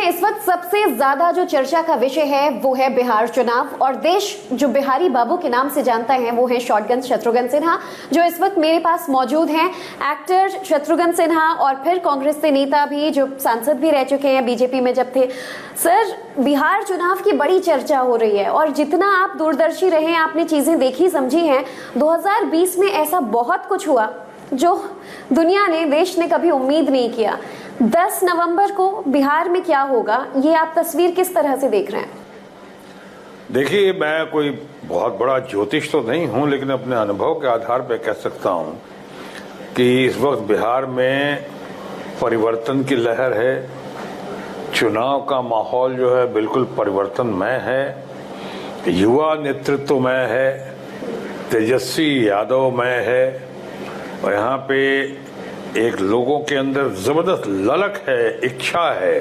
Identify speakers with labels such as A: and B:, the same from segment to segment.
A: इस वक्त सबसे ज्यादा जो चर्चा का विषय है वो है बिहार चुनाव, और देश जो बिहारी बाबू के नाम से जानता है वो है शॉटगन शत्रुघ्न सिन्हा, जो इस वक्त मेरे पास मौजूद हैं। एक्टर शत्रुघ्न सिन्हा और फिर कांग्रेस से नेता भी, जो सांसद भी रह चुके हैं बीजेपी में जब थे। सर, बिहार चुनाव की बड़ी चर्चा हो रही है और जितना आप दूरदर्शी रहे, आपने चीजें देखी समझी हैं। 2020 में ऐसा बहुत कुछ हुआ जो दुनिया ने, देश ने कभी उम्मीद नहीं किया। 10 नवंबर को बिहार में क्या होगा, ये आप तस्वीर किस तरह से देख रहे हैं?
B: देखिए, मैं कोई बहुत बड़ा ज्योतिष तो नहीं हूं, लेकिन अपने अनुभव के आधार पर कह सकता हूं कि इस वक्त बिहार में परिवर्तन की लहर है। चुनाव का माहौल जो है बिल्कुल परिवर्तनमय है, युवा नेतृत्वमय है, तेजस्वी यादवमय है, और यहाँ पे एक लोगों के अंदर जबरदस्त ललक है, इच्छा है,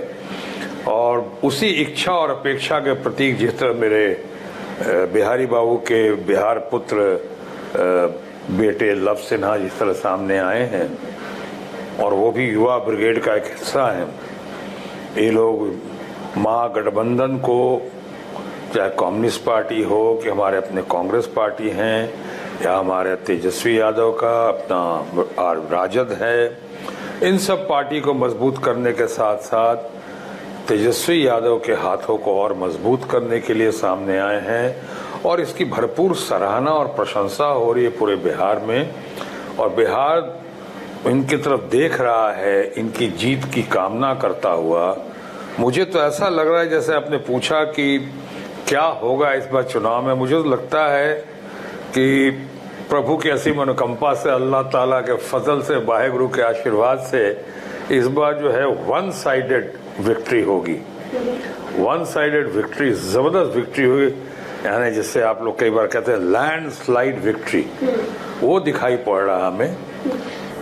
B: और उसी इच्छा और अपेक्षा के प्रतीक जिस तरह मेरे बिहारी बाबू के बिहार पुत्र बेटे लव सिन्हा जिस तरह सामने आए हैं, और वो भी युवा ब्रिगेड का एक हिस्सा है। ये लोग महागठबंधन को, चाहे कम्युनिस्ट पार्टी हो कि हमारे अपने कांग्रेस पार्टी हैं या हमारे तेजस्वी यादव का अपना राजद है, इन सब पार्टी को मजबूत करने के साथ साथ तेजस्वी यादव के हाथों को और मजबूत करने के लिए सामने आए हैं, और इसकी भरपूर सराहना और प्रशंसा हो रही है पूरे बिहार में। और बिहार इनकी तरफ देख रहा है, इनकी जीत की कामना करता हुआ। मुझे तो ऐसा लग रहा है, जैसे आपने पूछा कि क्या होगा इस बार चुनाव में, मुझे तो लगता है कि प्रभु की असीम अनुकंपा से, अल्लाह ताला के फजल से, वाहेगुरु के आशीर्वाद से इस बार जो है वन साइडेड विक्ट्री होगी। वन साइडेड विक्ट्री, जबरदस्त विक्ट्री होगी, यानी जिससे आप लोग कई बार कहते हैं लैंडस्लाइड विक्ट्री, वो दिखाई पड़ रहा हमें।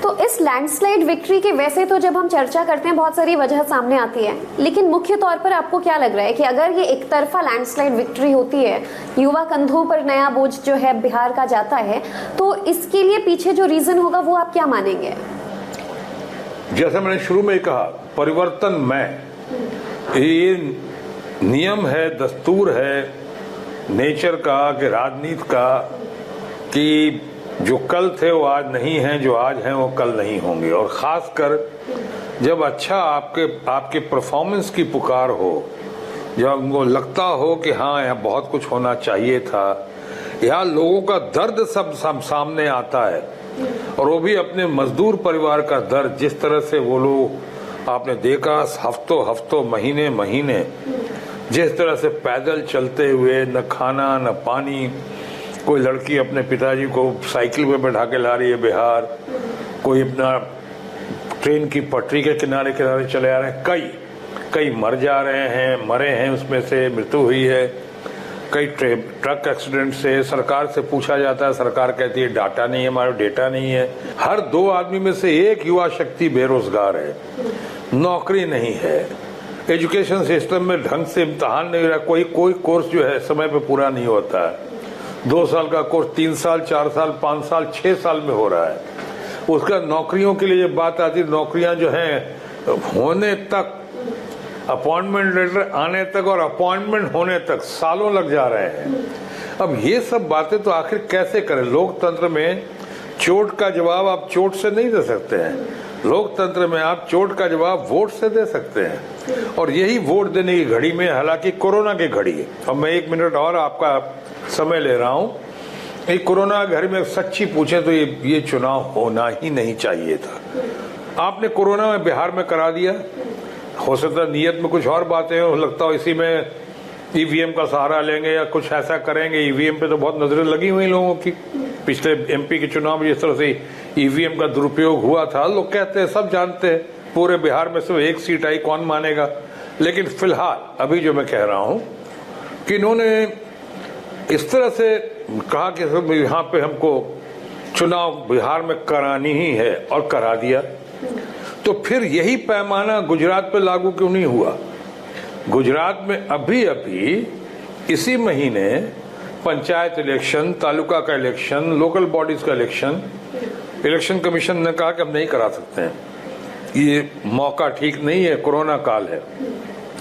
A: तो इस लैंडस्लाइड विक्ट्री की वैसे तो जब हम चर्चा करते हैं बहुत सारी वजह सामने आती है, लेकिन मुख्य तौर पर आपको क्या लग रहा है कि अगर ये एक तरफा लैंडस्लाइड विक्ट्री होती है, युवा कंधों पर नया बोझ जो है बिहार का जाता है, तो इसके लिए पीछे जो रीजन होगा वो आप क्या मानेंगे?
B: जैसे मैंने शुरू में कहा, परिवर्तन में ये नियम है, दस्तूर है नेचर का, कि राजनीति का, कि जो कल थे वो आज नहीं हैं, जो आज हैं वो कल नहीं होंगे। और खासकर जब अच्छा आपके परफॉर्मेंस की पुकार हो, जब उनको लगता हो कि हाँ यहाँ बहुत कुछ होना चाहिए था, यहाँ लोगों का दर्द सब सामने आता है, और वो भी अपने मजदूर परिवार का दर्द, जिस तरह से वो लोग आपने देखा हफ्तों महीने जिस तरह से पैदल चलते हुए, न खाना न पानी, कोई लड़की अपने पिताजी को साइकिल पे बैठा के ला रही है बिहार, कोई अपना ट्रेन की पटरी के किनारे चले आ रहे हैं, कई मर जा रहे हैं, मरे हैं, उसमें से मृत्यु हुई है, कई ट्रक एक्सीडेंट से। सरकार से पूछा जाता है, सरकार कहती है डाटा नहीं है, हमारा डेटा नहीं है। हर 2 आदमी में से 1 युवा शक्ति बेरोजगार है, नौकरी नहीं है, एजुकेशन सिस्टम में ढंग से इम्तहान नहीं रहा, कोई कोर्स जो है समय पे पूरा नहीं होता है। 2 साल का कोर्स 3 साल, 4 साल, 5 साल, 6 साल में हो रहा है। उसका नौकरियों के लिए जब बात आती है, नौकरियां जो हैं होने तक, अपॉइंटमेंट लेटर आने तक और अपॉइंटमेंट होने तक सालों लग जा रहे हैं। अब ये सब बातें तो आखिर कैसे करें? लोकतंत्र में चोट का जवाब आप चोट से नहीं दे सकते हैं, लोकतंत्र में आप चोट का जवाब वोट से दे सकते हैं, और यही वोट देने की घड़ी में, हालांकि कोरोना की घड़ी है। अब मैं 1 मिनट और आपका समय ले रहा हूं। एक कोरोना घर में सच्ची पूछे तो ये चुनाव होना ही नहीं चाहिए था। आपने कोरोना में बिहार में करा दिया। हो सकता है नीयत में कुछ और बातें हो, लगता हो इसी में ईवीएम का सहारा लेंगे या कुछ ऐसा करेंगे। ईवीएम पे तो बहुत नजरें लगी हुई लोगों की, पिछले एमपी के चुनाव में जिस तरह से ईवीएम का दुरुपयोग हुआ था, लोग कहते हैं, सब जानते हैं, पूरे बिहार में सिर्फ 1 सीट आई, कौन मानेगा। लेकिन फिलहाल अभी जो मैं कह रहा हूं कि इन्होंने इस तरह से कहा कि यहाँ पे हमको चुनाव बिहार में करानी ही है, और करा दिया, तो फिर यही पैमाना गुजरात पे लागू क्यों नहीं हुआ? गुजरात में अभी इसी महीने पंचायत इलेक्शन, तालुका का इलेक्शन, लोकल बॉडीज का इलेक्शन कमीशन ने कहा कि हम नहीं करा सकते हैं, ये मौका ठीक नहीं है, कोरोना काल है।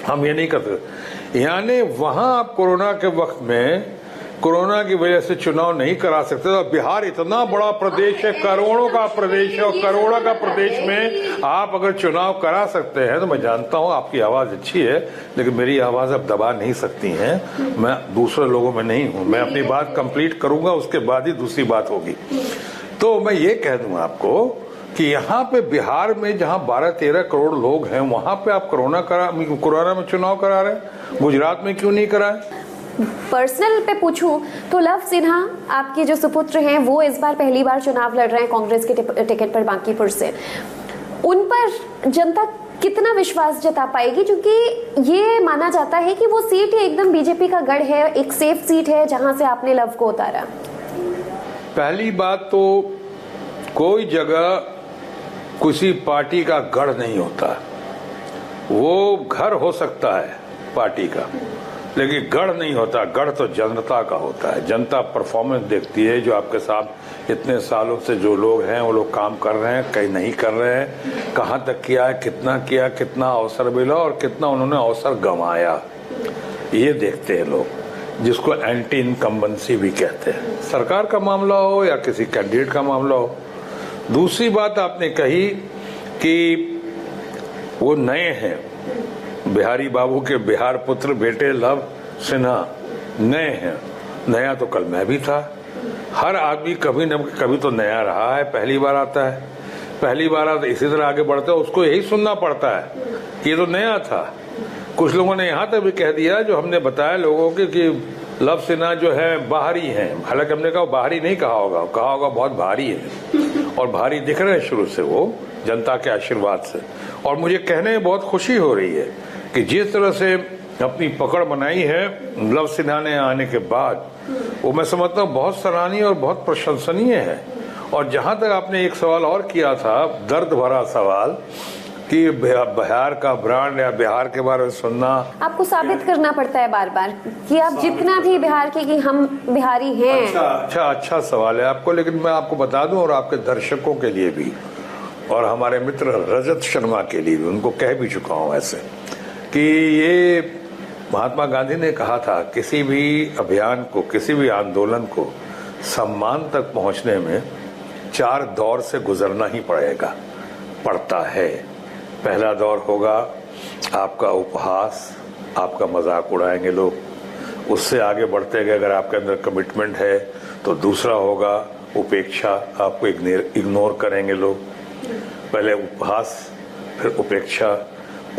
B: हम ये नहीं कर सकते। यानी वहां आप कोरोना के वक्त में कोरोना की वजह से चुनाव नहीं करा सकते। तो बिहार इतना बड़ा प्रदेश है, करोड़ों का प्रदेश है, और करोड़ों का प्रदेश में आप अगर चुनाव करा सकते हैं तो मैं जानता हूं आपकी आवाज अच्छी है, लेकिन मेरी आवाज आप दबा नहीं सकती हैं। मैं दूसरे लोगों में नहीं हूं, मैं अपनी बात कंप्लीट करूंगा, उसके बाद ही दूसरी बात होगी। तो मैं ये कह दूं आपको कि यहाँ पे बिहार में जहाँ 12-13 करोड़ लोग हैं, वहां पे आप कोरोना में चुनाव करा रहे हैं, गुजरात में क्यों नहीं कराए?
A: पर्सनल पे पूछूं तो लव सिन्हा आपके जो सुपुत्र हैं वो इस बार पहली बार चुनाव लड़ रहे हैं कांग्रेस के टिकट पर बांकीपुर से। उन पर जनता कितना विश्वास जता पाएगी, क्योंकि ये माना जाता है कि वो सीट एकदम बीजेपी का गढ़ है, एक सेफ सीट है जहां से आपने लव को उतारा।
B: पहली बात तो कोई जगह किसी पार्टी का गढ़ नहीं होता, वो घर हो सकता है पार्टी का, लेकिन गढ़ नहीं होता। गढ़ तो जनता का होता है। जनता परफॉर्मेंस देखती है, जो आपके साथ इतने सालों से जो लोग हैं वो लोग काम कर रहे हैं, कहीं नहीं कर रहे हैं, कहाँ तक किया है, कितना अवसर मिला और कितना उन्होंने अवसर गंवाया, ये देखते हैं लोग, जिसको एंटी इनकम्बेंसी भी कहते हैं। सरकार का मामला हो या किसी कैंडिडेट का मामला हो। दूसरी बात आपने कही कि वो नए हैं, बिहारी बाबू के बिहार पुत्र बेटे लव सिन्हा नए हैं। नया तो कल मैं भी था। हर आदमी कभी न कभी तो नया रहा है, पहली बार आता है, पहली बार आता, इसी तरह आगे बढ़ता है, उसको यही सुनना पड़ता है कि ये तो नया था। कुछ लोगों ने यहाँ तक भी कह दिया, जो हमने बताया लोगों के, कि लव सिन्हा जो है बाहरी हैं। हालांकि हमने कहा बाहरी नहीं कहा होगा, कहा होगा बहुत भारी है, और भारी दिख रहे हैं शुरू से वो, जनता के आशीर्वाद से। और मुझे कहने में बहुत खुशी हो रही है कि जिस तरह से अपनी पकड़ बनाई है लव सिन्हा ने आने के बाद, वो मैं समझता हूँ बहुत सराहनीय और बहुत प्रशंसनीय है। और जहां तक आपने एक सवाल और किया था, दर्द भरा सवाल, कि बिहार का ब्रांड या बिहार के बारे में सुनना,
A: आपको साबित करना पड़ता है बार बार कि आप जितना भी बिहार के कि हम बिहारी हैं।
B: अच्छा सवाल है आपको, लेकिन मैं आपको बता दूं और आपके दर्शकों के लिए भी और हमारे मित्र रजत शर्मा के लिए भी, उनको कह भी चुका हूं ऐसे, कि ये महात्मा गांधी ने कहा था, किसी भी अभियान को, किसी भी आंदोलन को सम्मान तक पहुंचने में 4 दौर से गुजरना ही पड़ता है। पहला दौर होगा आपका उपहास, आपका मजाक उड़ाएंगे लोग, उससे आगे बढ़ते गए अगर आपके अंदर कमिटमेंट है तो दूसरा होगा उपेक्षा, आपको इग्नोर करेंगे लोग। पहले उपहास, फिर उपेक्षा,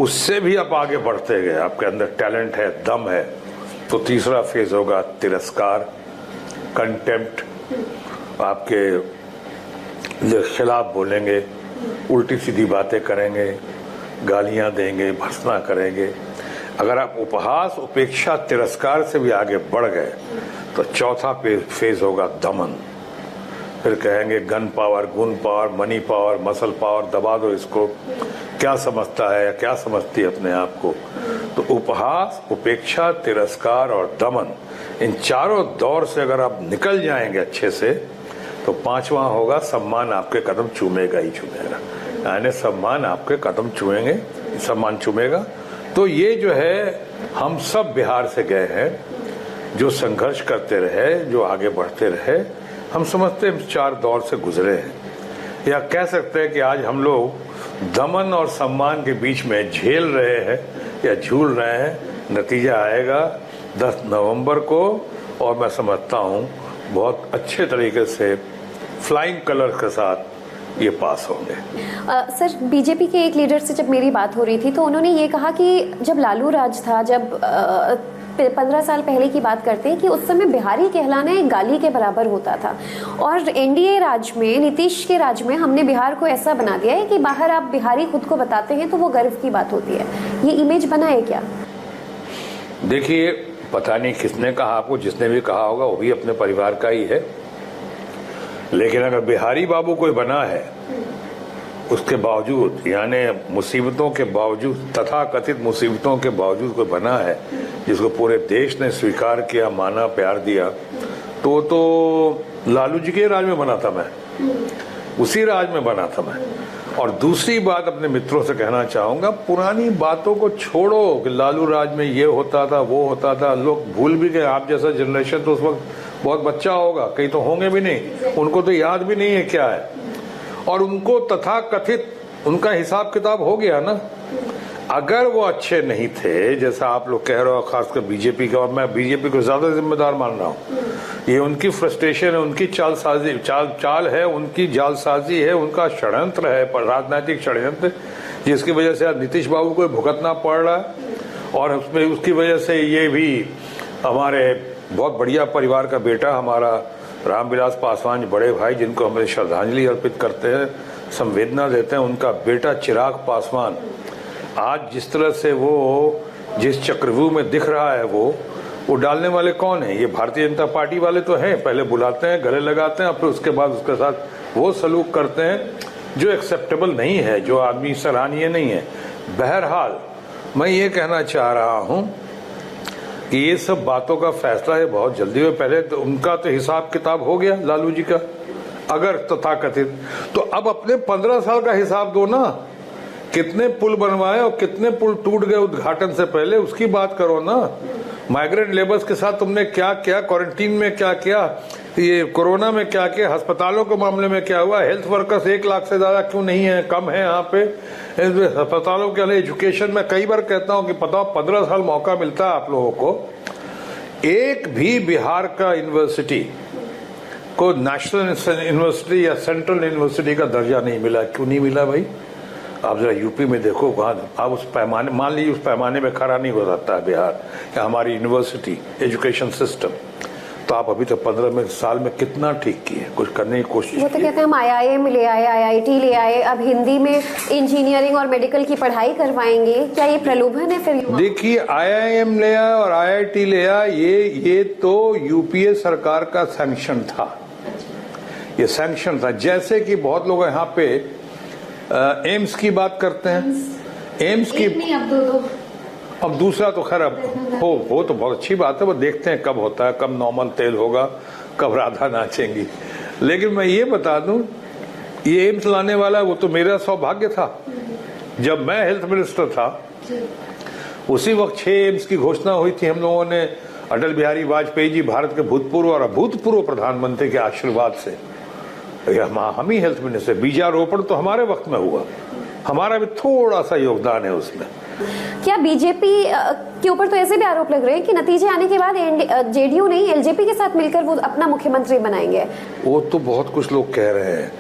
B: उससे भी आप आगे बढ़ते गए, आपके अंदर टैलेंट है, दम है, तो तीसरा फेज होगा तिरस्कार, कंटेम्प्ट, आपके खिलाफ बोलेंगे, उल्टी सीधी बातें करेंगे, गालियां देंगे, भर्त्सना करेंगे। अगर आप उपहास, उपेक्षा, तिरस्कार से भी आगे बढ़ गए तो चौथा फेज होगा दमन। फिर कहेंगे गन पावर, गुण power, money power, muscle power, दबा दो इसको, क्या समझता है या क्या समझती है अपने आप को। तो उपहास, उपेक्षा, तिरस्कार और दमन, इन चारों दौर से अगर आप निकल जाएंगे अच्छे से, तो 5वां होगा सम्मान आपके कदम चूमेगा ही चूमेगा, यानी सम्मान आपके कदम चूमेंगे, सम्मान चूमेगा। तो ये जो है, हम सब बिहार से गए हैं, जो संघर्ष करते रहे, जो आगे बढ़ते रहे, हम समझते हैं 4 दौर से गुजरे हैं। या कह सकते हैं कि आज हम लोग दमन और सम्मान के बीच में झेल रहे हैं या झूल रहे हैं। नतीजा आएगा 10 नवंबर को, और मैं समझता हूँ बहुत अच्छे तरीके से फ्लाइंग कलर के साथ ये पास होंगे।
A: सर, बीजेपी के एक लीडर से जब मेरी बात हो रही थी तो उन्होंने ये कहा कि जब लालू राज था, जब 15 साल पहले की बात करते हैं, कि उस समय बिहारी कहलाना एक गाली के बराबर होता था, और एनडीए राज में, नीतीश के राज में हमने बिहार को ऐसा बना दिया है कि बाहर आप बिहारी खुद को बताते हैं तो वो गर्व की बात होती है। ये इमेज बना है क्या?
B: देखिए, पता नहीं किसने कहा आपको, जिसने भी कहा होगा वो भी अपने परिवार का ही है, लेकिन अगर बिहारी बाबू कोई बना है, उसके बावजूद, यानी मुसीबतों के बावजूद, तथा कथित मुसीबतों के बावजूद कोई बना है जिसको पूरे देश ने स्वीकार किया, माना, प्यार दिया, तो लालू जी के राज में बना था मैं, उसी राज में बना था मैं। और दूसरी बात अपने मित्रों से कहना चाहूंगा, पुरानी बातों को छोड़ो कि लालू राज में ये होता था वो होता था। लोग भूल भी गए। आप जैसा जनरेशन तो उस वक्त बहुत बच्चा होगा, कहीं तो होंगे भी नहीं, उनको तो याद भी नहीं है क्या है। और उनको तथाकथित उनका हिसाब किताब हो गया ना। अगर वो अच्छे नहीं थे, जैसा आप लोग कह रहे हो, खासकर बीजेपी का, और मैं बीजेपी को ज्यादा जिम्मेदार मान रहा हूँ, ये उनकी फ्रस्ट्रेशन है, उनकी चाल है, उनकी जालसाजी है, उनका षड्यंत्र है, राजनीतिक षड्यंत्र, जिसकी वजह से आज नीतीश बाबू को भुगतना पड़ रहा है। और उसमें उसकी वजह से ये भी हमारे बहुत बढ़िया परिवार का बेटा, हमारा रामविलास पासवान बड़े भाई, जिनको हम श्रद्धांजलि अर्पित करते हैं, संवेदना देते हैं, उनका बेटा चिराग पासवान आज जिस तरह से वो जिस चक्रव्यूह में दिख रहा है, वो डालने वाले कौन है? ये भारतीय जनता पार्टी वाले तो हैं। पहले बुलाते हैं, गले लगाते हैं, और फिर उसके बाद उसके साथ वो सलूक करते हैं जो एक्सेप्टेबल नहीं है, जो आदमी सराहनीय नहीं है। बहरहाल मैं ये कहना चाह रहा हूं कि ये सब बातों का फैसला है बहुत जल्दी में। पहले तो उनका तो हिसाब किताब हो गया लालू जी का, अगर तथाकथित, तो अब अपने 15 साल का हिसाब दो ना। कितने पुल बनवाए और कितने पुल टूट गए उद्घाटन से पहले, उसकी बात करो ना। माइग्रेंट लेबर्स के साथ तुमने क्या किया, क्वारंटीन में क्या किया, ये कोरोना में क्या किया, अस्पतालों के मामले में क्या हुआ, हेल्थ वर्कर्स 1 लाख से ज्यादा क्यों नहीं है, कम है यहाँ पे अस्पतालों के लिए। एजुकेशन में कई बार कहता हूँ कि पता 15 साल मौका मिलता है आप लोगों को, एक भी बिहार का यूनिवर्सिटी को नेशनल यूनिवर्सिटी या सेंट्रल यूनिवर्सिटी का दर्जा नहीं मिला। क्यों नहीं मिला भाई? आप जरा यूपी में देखो, वहाँ आप उस पैमाने, मान लीजिए उस पैमाने में खड़ा नहीं हो सकता है बिहार या हमारी यूनिवर्सिटी एजुकेशन सिस्टम, तो आप अभी तक 15 साल में कितना ठीक किए, कुछ करने की कोशिश।
A: वो तो कहते हैं हम IIM ले आए, IIT ले आए, अब हिंदी में इंजीनियरिंग और मेडिकल की पढ़ाई करवाएंगे। क्या ये प्रलोभन है फिर?
B: देखिए, IIM ले आए और IIT ले आए, ये तो यूपीए सरकार का सैंक्शन था, ये सैंक्शन था। जैसे कि बहुत लोग यहाँ पे एम्स की बात करते हैं, एम्स की
A: नहीं, अब दो
B: अब दूसरा तो खैर अब हो तो बहुत अच्छी बात है, वो देखते हैं कब होता है, कब नॉर्मल तेल होगा, कब राधा नाचेंगी। लेकिन मैं ये बता दूं, ये एम्स लाने वाला वो तो मेरा सौभाग्य था। जब मैं हेल्थ मिनिस्टर था उसी वक्त 6 एम्स की घोषणा हुई थी हम लोगों ने। अटल बिहारी वाजपेयी जी भारत के भूतपूर्व और अभूतपूर्व प्रधानमंत्री के आशीर्वाद से हम ही हेल्थ मिनिस्टर। बीजारोपण तो हमारे वक्त में हुआ, हमारा भी थोड़ा सा योगदान है उसमें।
A: क्या बीजेपी के ऊपर तो ऐसे भी आरोप लग रहे हैं कि नतीजे आने के बाद जेडीयू नहीं एलजेपी के साथ मिलकर वो अपना मुख्यमंत्री बनाएंगे? वो
B: तो बहुत कुछ लोग कह रहे हैं,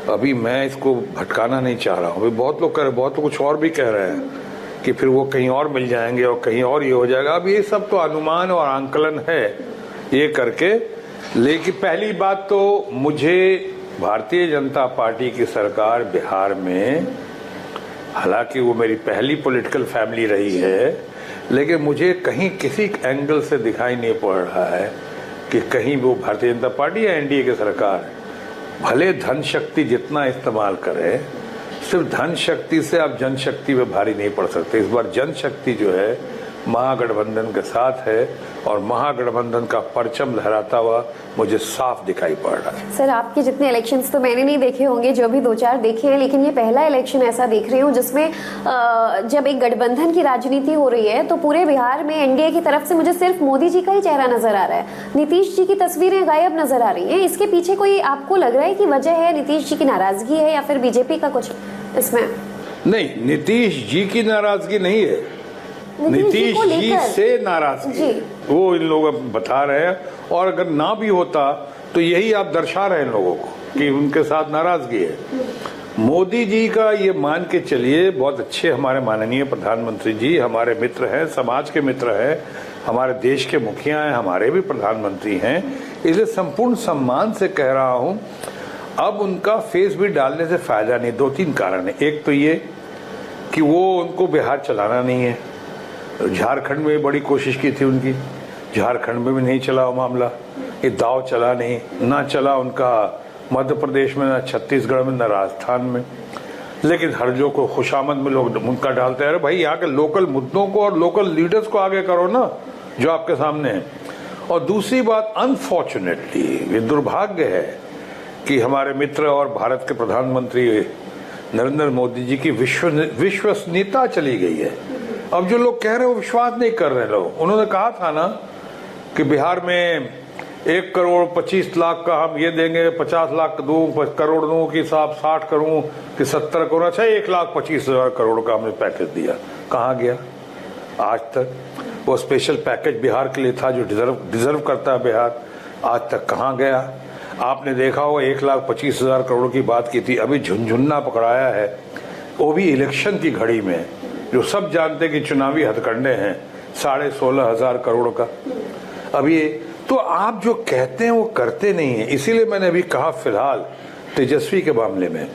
B: अभी मैं इसको भटकाना नहीं चाह रहा हूँ। बहुत लोग कह रहे हैं, बहुत तो कुछ और भी कह रहे हैं कि फिर वो कहीं और मिल जाएंगे और कहीं और ये हो जाएगा। अब ये सब तो अनुमान और आंकलन है ये करके। लेकिन पहली बात तो, मुझे भारतीय जनता पार्टी की सरकार बिहार में, हालांकि वो मेरी पहली पॉलिटिकल फैमिली रही है, लेकिन मुझे कहीं किसी एंगल से दिखाई नहीं पड़ रहा है कि कहीं वो भारतीय जनता पार्टी या एनडीए की सरकार भले धन शक्ति जितना इस्तेमाल करे, सिर्फ धन शक्ति से आप जनशक्ति पे भारी नहीं पड़ सकते। इस बार जनशक्ति जो है महागठबंधन के साथ है और महागठबंधन का परचम लहराता हुआ मुझे साफ दिखाई पड़ रहा है।
A: सर, आपके जितने इलेक्शंस तो मैंने नहीं देखे होंगे, जो भी 2-4 देखे हैं, लेकिन ये पहला इलेक्शन ऐसा देख रही हूँ जिसमें जब एक गठबंधन की राजनीति हो रही है तो पूरे बिहार में एनडीए की तरफ से मुझे सिर्फ मोदी जी का ही चेहरा नजर आ रहा है, नीतीश जी की तस्वीरें गायब नजर आ रही है। इसके पीछे कोई आपको लग रहा है कि वजह है नीतीश जी की नाराजगी है या फिर बीजेपी का कुछ इसमें? नहीं,
B: नीतीश जी की नाराजगी नहीं है, नीतीश जी से नाराजगी वो इन लोग बता रहे हैं। और अगर ना भी होता तो यही आप दर्शा रहे हैं लोगों को कि उनके साथ नाराजगी है। मोदी जी का ये मान के चलिए, बहुत अच्छे हमारे माननीय प्रधानमंत्री जी, हमारे मित्र हैं, समाज के मित्र हैं, हमारे देश के मुखिया हैं, हमारे भी प्रधानमंत्री हैं, इसलिए संपूर्ण सम्मान से कह रहा हूं। अब उनका फेस भी डालने से फायदा नहीं। 2-3 कारण है। एक तो ये कि वो उनको बिहार चलाना नहीं है, झारखंड में बड़ी कोशिश की थी उनकी, झारखंड में भी नहीं चला वो मामला, ये दाव चला नहीं, ना चला उनका मध्य प्रदेश में, ना छत्तीसगढ़ में, ना राजस्थान में। लेकिन हर जो को खुशामद में लोग उनका डालते हैं। अरे भाई, यहाँ के लोकल मुद्दों को और लोकल लीडर्स को आगे करो ना, जो आपके सामने है। और दूसरी बात, अनफॉर्चुनेटली ये दुर्भाग्य है कि हमारे मित्र और भारत के प्रधानमंत्री नरेंद्र मोदी जी की विश्वसनीयता चली गई है। अब जो लोग कह रहे हैं वो विश्वास नहीं कर रहे लोग। उन्होंने कहा था ना कि बिहार में 1,25,00,000 का हम ये देंगे, 50 लाख दूं, करोड़ दूं कि साहब 60 करूं कि 70 करोड़। अच्छा 1,25,000 करोड़ का हमने पैकेज दिया, कहाँ गया आज तक? वो स्पेशल पैकेज बिहार के लिए था जो डिजर्व करता है बिहार, आज तक कहाँ गया? आपने देखा होगा 1,25,000 करोड़ की बात की थी, अभी झुनझुन्ना पकड़ाया है, वो भी इलेक्शन की घड़ी में, जो सब जानते हैं कि चुनावी हथकंडे हैं, 16,500 करोड़ का। अब ये तो आप जो कहते हैं वो करते नहीं है। इसीलिए मैंने अभी कहा फिलहाल तेजस्वी के मामले में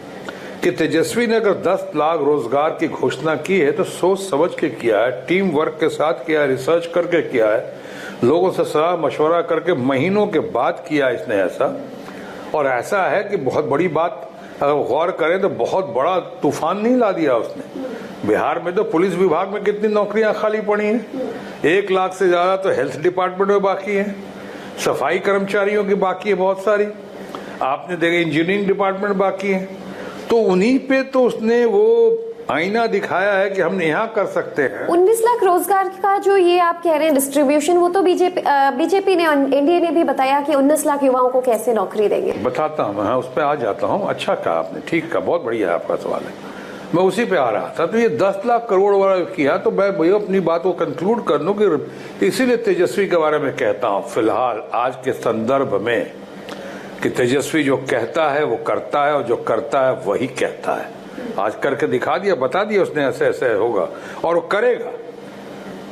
B: कि तेजस्वी ने अगर 10 लाख रोजगार की घोषणा की है तो सोच समझ के किया है, टीम वर्क के साथ किया है, रिसर्च करके किया है, लोगों से सलाह मशवरा करके महीनों के बाद किया इसने ऐसा। और ऐसा है कि बहुत बड़ी बात अगर गौर करें तो बहुत बड़ा तूफान नहीं ला दिया उसने। बिहार में तो पुलिस विभाग में कितनी नौकरियां खाली पड़ी हैं, 1 लाख से ज्यादा तो हेल्थ डिपार्टमेंट में बाकी है, सफाई कर्मचारियों की बाकी है बहुत सारी, आपने देखा इंजीनियरिंग डिपार्टमेंट बाकी है। तो उन्हीं पे तो उसने वो आईना दिखाया है कि हम यहाँ कर सकते हैं।
A: 19 लाख रोजगार का जो ये आप कह रहे हैं डिस्ट्रीब्यूशन, वो तो बीजेपी ने, एनडीए ने भी बताया कि 19 लाख युवाओं को कैसे नौकरी देंगे।
B: बताता हूँ, हाँ उस पर आ जाता हूँ। अच्छा कहा आपने, ठीक कहा, बहुत बढ़िया है आपका सवाल है, मैं उसी पे आ रहा था। तो ये 10 लाख करोड़ वाला किया तो मैं भैया अपनी बात को कंक्लूड कर लूं कि इसीलिए तेजस्वी के बारे में कहता हूं फिलहाल आज के संदर्भ में कि तेजस्वी जो कहता है वो करता है, और जो करता है वही कहता है। आज करके दिखा दिया, बता दिया उसने ऐसे ऐसे होगा, और वो करेगा,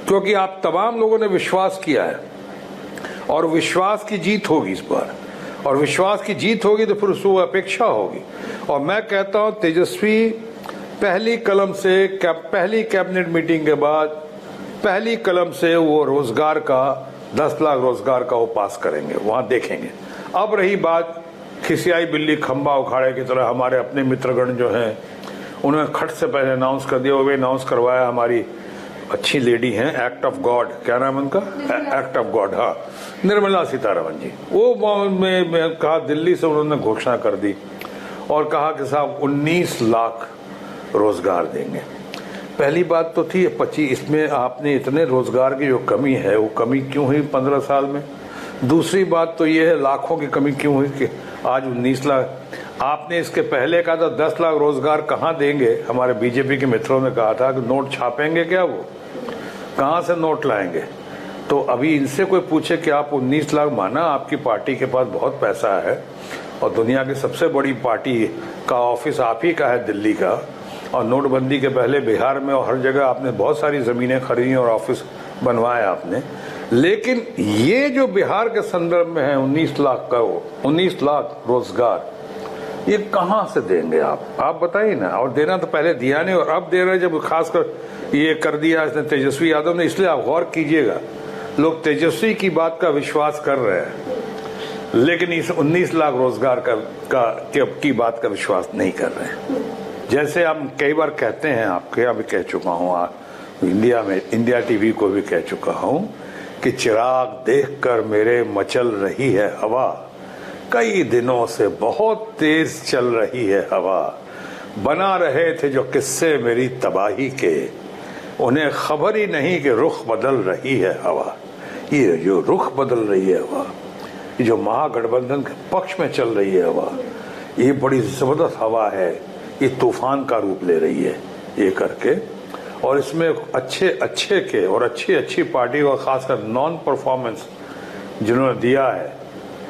B: क्योंकि आप तमाम लोगों ने विश्वास किया है और विश्वास की जीत होगी इस बार, और विश्वास की जीत होगी तो फिर उसको अपेक्षा होगी। और मैं कहता हूं तेजस्वी पहली कलम से पहली कैबिनेट मीटिंग के बाद पहली कलम से वो रोजगार का 10 लाख रोजगार का वो पास करेंगे, वहां देखेंगे। अब रही बात खिसियाई बिल्ली खंबा उखाड़े की तरह, हमारे अपने मित्रगण जो हैं उन्होंने खट से पहले अनाउंस कर दिया, वो भी अनाउंस करवाया, हमारी अच्छी लेडी हैं, एक्ट ऑफ गॉड, क्या नाम है उनका, एक्ट ऑफ गॉड, हाँ, निर्मला सीतारमण जी। वो मैं कहा दिल्ली से उन्होंने घोषणा कर दी और कहा कि साहब 19 लाख रोजगार देंगे। पहली बात तो थी 25, इसमें आपने इतने रोजगार की जो कमी है वो कमी क्यों हुई 15 साल में? दूसरी बात तो ये है लाखों की कमी क्यों हुई कि आज 19 लाख? आपने इसके पहले कहा था 10 लाख रोजगार कहाँ देंगे? हमारे बीजेपी के मित्रों ने कहा था कि नोट छापेंगे क्या, वो कहाँ से नोट लाएंगे? तो अभी इनसे कोई पूछे कि आप 19 लाख, माना आपकी पार्टी के पास बहुत पैसा है और दुनिया की सबसे बड़ी पार्टी का ऑफिस आप ही का है दिल्ली का, और नोटबंदी के पहले बिहार में और हर जगह आपने बहुत सारी जमीनें खरीदी और ऑफिस बनवाए आपने, लेकिन ये जो बिहार के संदर्भ में है 19 लाख का, 19 लाख रोजगार, ये कहां से देंगे आप बताइए ना। और देना तो पहले दिया नहीं और अब दे रहे, जब खासकर ये कर दिया इसने तेजस्वी यादव ने। इसलिए आप गौर कीजिएगा, लोग तेजस्वी की बात का विश्वास कर रहे हैं लेकिन इस 19 लाख रोजगार की बात का विश्वास नहीं कर रहे हैं। जैसे हम कई बार कहते हैं, आपके यहाँ भी कह चुका हूँ, इंडिया में इंडिया टीवी को भी कह चुका हूँ कि चिराग देखकर मेरे मचल रही है हवा, कई दिनों से बहुत तेज चल रही है हवा, बना रहे थे जो किस्से मेरी तबाही के, उन्हें खबर ही नहीं कि रुख बदल रही है हवा। ये जो रुख बदल रही है हवा, ये जो महागठबंधन के पक्ष में चल रही है हवा, ये बड़ी जबरदस्त हवा है, ये तूफान का रूप ले रही है ये करके। और इसमें अच्छे के और अच्छी पार्टी को, खासकर नॉन परफॉर्मेंस जिन्होंने दिया है,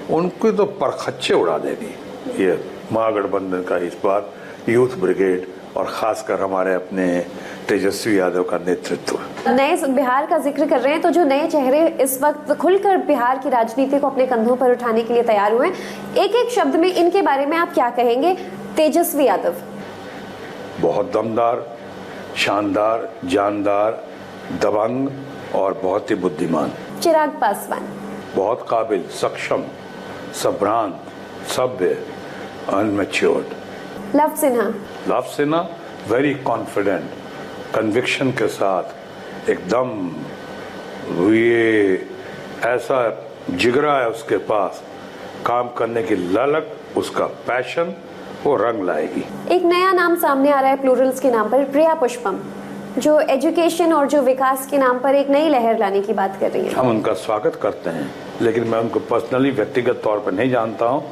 B: उनकी तो परखच्चे उड़ा देगी ये महागठबंधन का इस बार यूथ ब्रिगेड और खासकर हमारे अपने तेजस्वी यादव का नेतृत्व।
A: नए बिहार का जिक्र कर रहे हैं, तो जो नए चेहरे इस वक्त खुलकर बिहार की राजनीति को अपने कंधों पर उठाने के लिए तैयार हुए हैं, एक शब्द में इनके बारे में आप क्या कहेंगे? तेजस्वी यादव
B: बहुत दमदार, शानदार, जानदार, दबंग और बहुत ही बुद्धिमान।
A: चिराग पासवान
B: बहुत काबिल, सक्षम, संभ्रांत, सभ्य, unmatured.
A: Luv Sinha
B: very confident, conviction के साथ, एकदम ये ऐसा जिगरा है उसके पास, काम करने की ललक, उसका पैशन वो रंग लाएगी।
A: एक नया नाम सामने आ रहा है प्लूरल्स के नाम पर, प्रिया पुष्पम, जो एजुकेशन और जो विकास के नाम पर एक नई लहर लाने की बात कर रही है।
B: हम उनका स्वागत करते हैं, लेकिन मैं उनको पर्सनली व्यक्तिगत तौर पर नहीं जानता हूँ,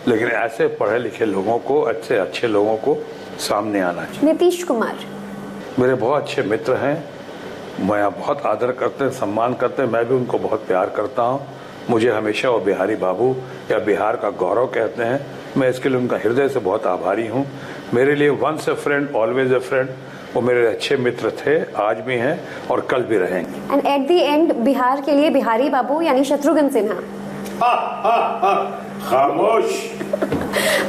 B: लेकिन ऐसे पढ़े लिखे लोगों को, अच्छे लोगों को सामने आना चाहिए।
A: नीतीश कुमार
B: मेरे बहुत अच्छे मित्र हैं, मैं बहुत आदर करते हैं, सम्मान करते हैं, मैं भी उनको बहुत प्यार करता हूँ। मुझे हमेशा वो बिहारी बाबू या बिहार का गौरव कहते हैं, मैं इसके लिए उनका हृदय से बहुत आभारी हूँ। मेरे लिए once a friend always a friend, वो मेरे अच्छे मित्र थे, आज भी हैं और कल भी रहेंगे।
A: And at the end Bihar के लिए बिहारी बाबू यानी शत्रुघ्न सिन्हा।
B: खामोश।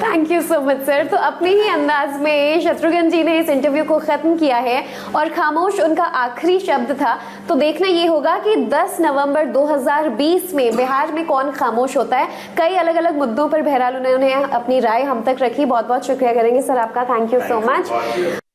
A: Thank you so much sir. तो अपने ही अंदाज में शत्रुघ्न जी ने इस इंटरव्यू को खत्म किया है और खामोश उनका आखिरी शब्द था। तो देखना ये होगा कि 10 नवंबर 2020 में बिहार में कौन खामोश होता है। कई अलग अलग मुद्दों पर बहरहाल उन्होंने अपनी राय हम तक रखी। बहुत बहुत शुक्रिया करेंगे सर आपका। Thank you so much.